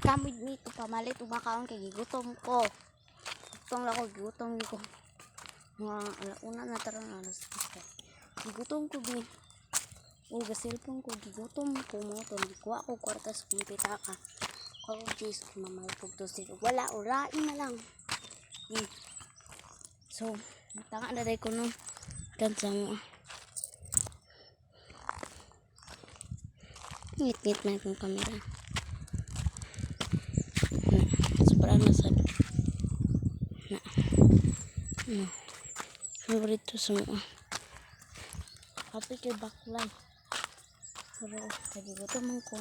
kamid nito pamalit umakaon kay gigutom ko. Gutom ako, gigutom ko. Mga alauna na taron alas 10. Gigutom ko bi. O gasilpon ko gigutom ko mo to kuha ko kwartas kung pitaka. Ko jeez mamalpog to sila. Wala urain na lang. So, tanga na dai ko no. Kansa mo. Ngit-ngit man kong kamera. Sobrang nasad. Favorito semua. Tapi kay baklay. Pero lagi ko man ko.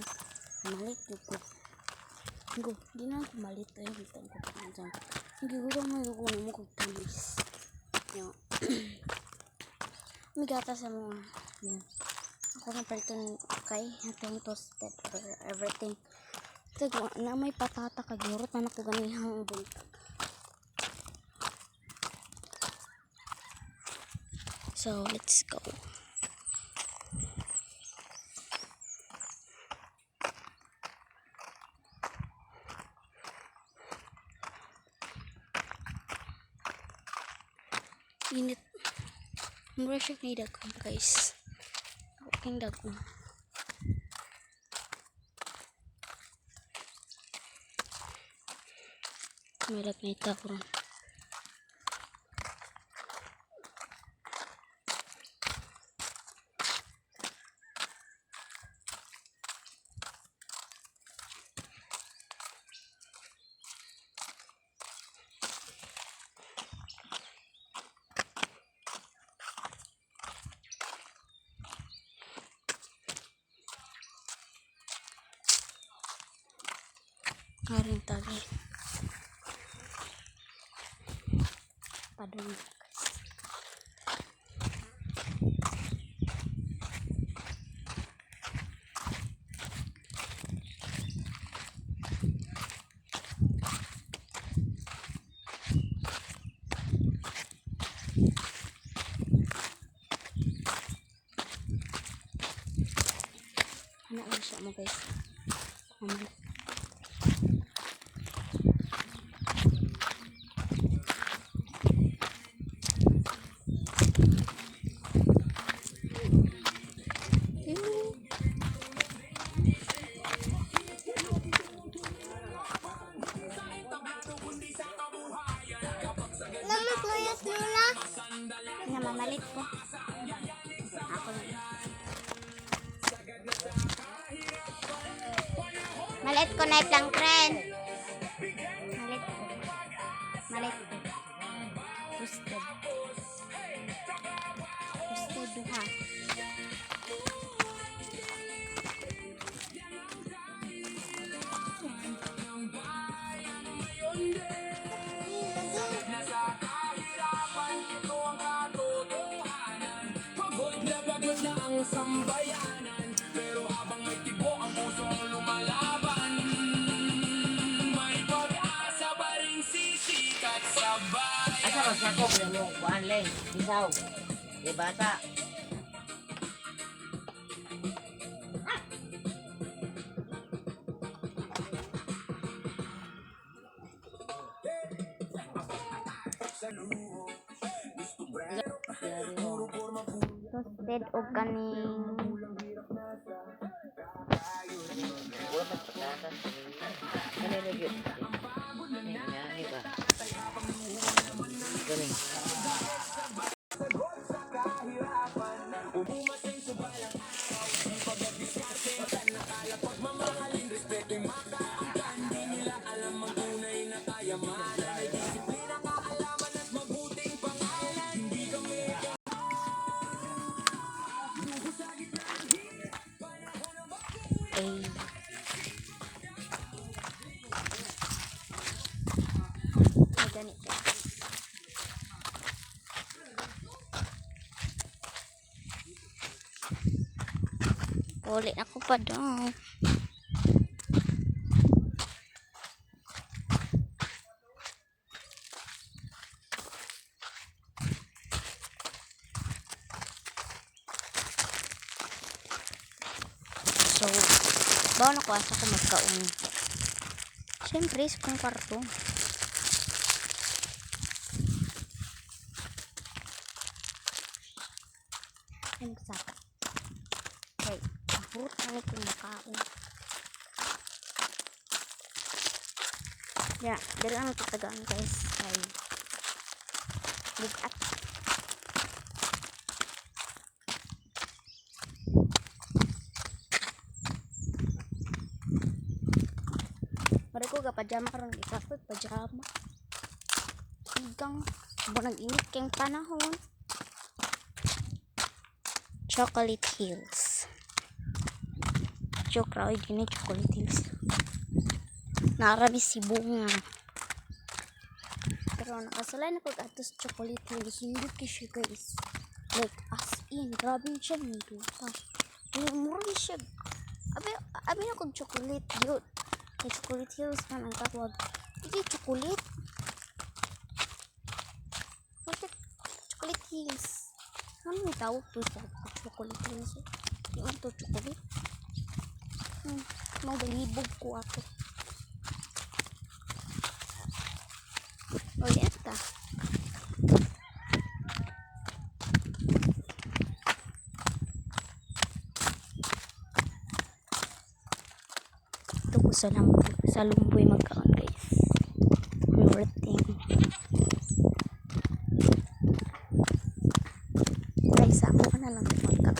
Malit ko. Go, di na ako malit ay bitan ko panjang. Hindi ko man ko mo ko tamis. Yo. Migata sa mga. Yan. Ako na palitan kay atong toasted or everything. Tago na may patata kag gurot na ako ganihang buntag. So, let's go. Init. Mura siya kay dagkong guys. Okay dagkong. Merak na itakuran. Haring tali. Padung. Anak lang siya mo guys. Mamalik. Namamalit ko. Ako na. Malit ko na lang friend. Malit ko. Malit ko. Roasted. Roasted ha. Sambayanan, pero habang may tibo ang pusong lumalaban, may pag-asa pa rin sisikat sa bayan. Asa magsakop na mo, kuhaan lang, isaw, di bata. Roasted o kaning Wala pa pagkakas. Nanilagyan. Nangyari ba? Galing. ganito. Ulit ako pa daw. So, bawa na ko asa ko magkaon. Siyempre, sa kong kwarto. Ay, magsaka. Okay, mahurot na kong makaon. Ya, dala lang tatagaan guys. Ay, bigat. Mari ko ga pajama karon ikapot pajama. Igang bunag init keng panahon. Chocolate Hills. Joke raw gini Chocolate Hills. Narami si bunga. Pero nakasalay na pag atos Chocolate Hills. Hindi siya guys. Like as in, grabe siya nito. Mura siya. Abi na kong chocolate yun. Kay Chocolate Hills man ang tawag. Hindi chocolate. Bakit Chocolate Hills? Ano yung tawag to sa Chocolate Hills? Hindi man to chocolate. Magalibog ko ako. O yan ta. Ito ko sa lumboy magkaon guys. Flirting. Guys, ako ka na lang magkaon.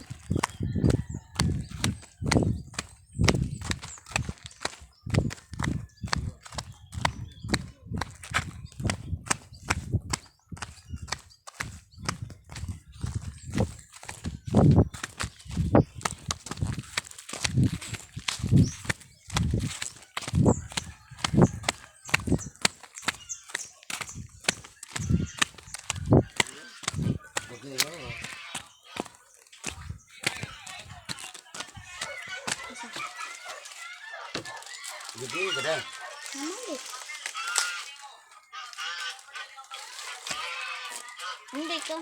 Gede, gede. Namali. Hindi ka.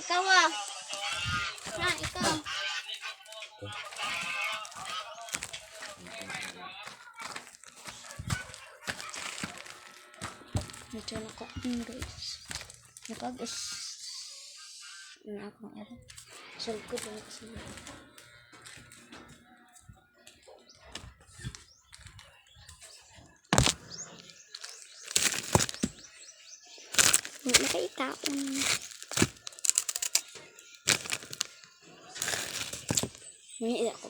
Ikaw ah. Na, ikaw. Medyo nakain guys. Nakagas. Ano akong alam. Sorry ko ba kasi. Nakaitaon. Hindi ako.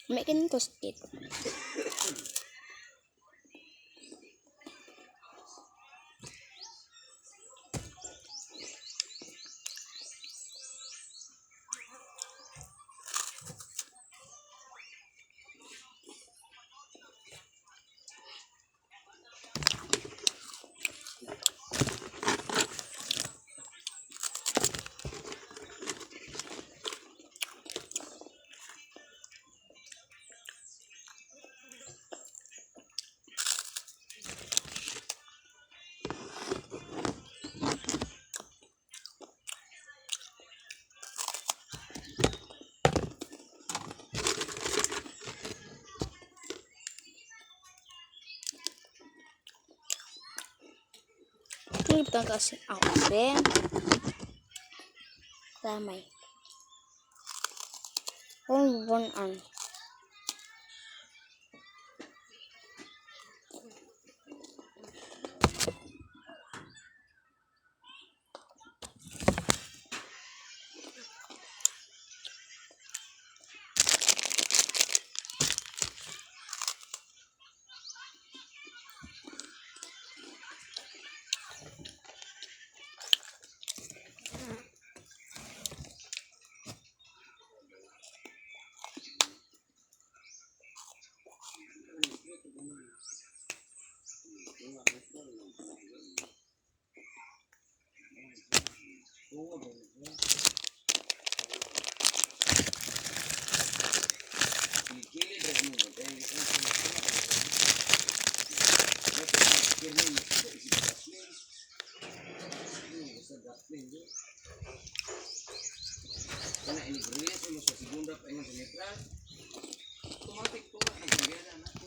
May kanin toasted. Ini bukan kasih asin. Ramai. Bon. Karena ini berlian sama sa segunda pa yung sinetral. Automatic po ka nagbibiyanan na po.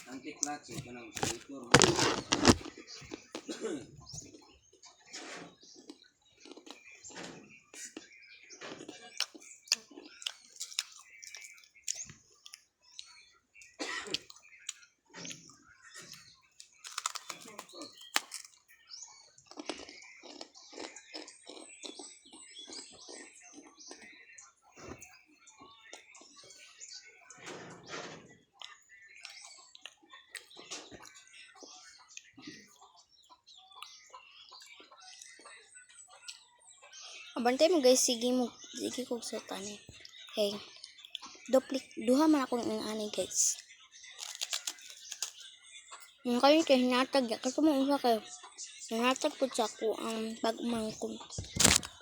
Nanti klats ka ng silitor. Abantay mo guys, sige kog sa tani. Hey, duha man akong ani guys. Yung kayo kay hinatag ya, kasi mo usa kayo. Hinatag po sa ako ang bagmang kong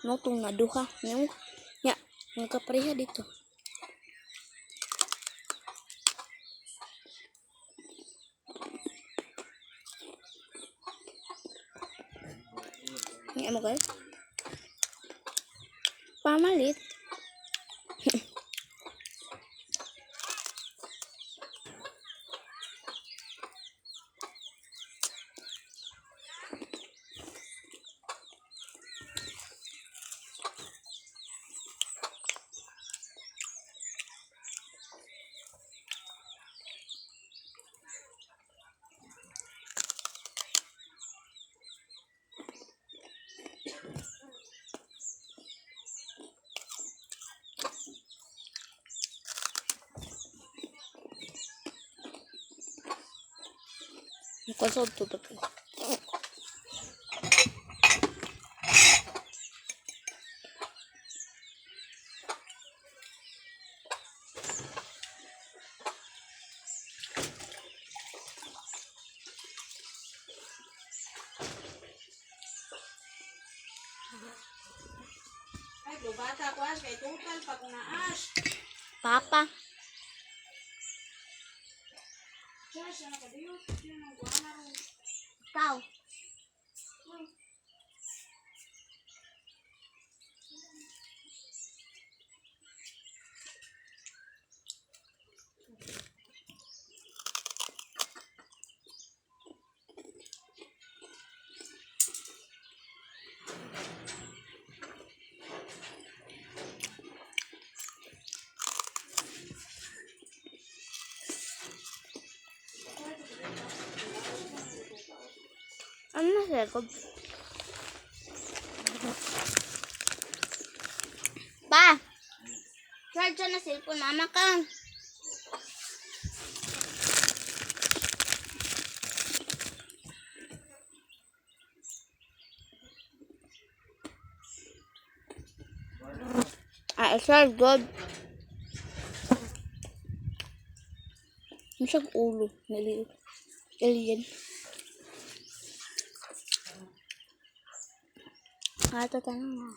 notong na duha. Yung, ya, nagkapareha dito. Ngayon mo guys. Pamalit. Kusog to to. Ay, bata ko as kay total pag naas. Papa. Siya na kadayo. Siya nang guana ron. Ikaw. Ano na sir ko? Pa! Charge na cellphone mama ka. Charge God. Masag ulo. Naliit. Alien. Ito tanong na.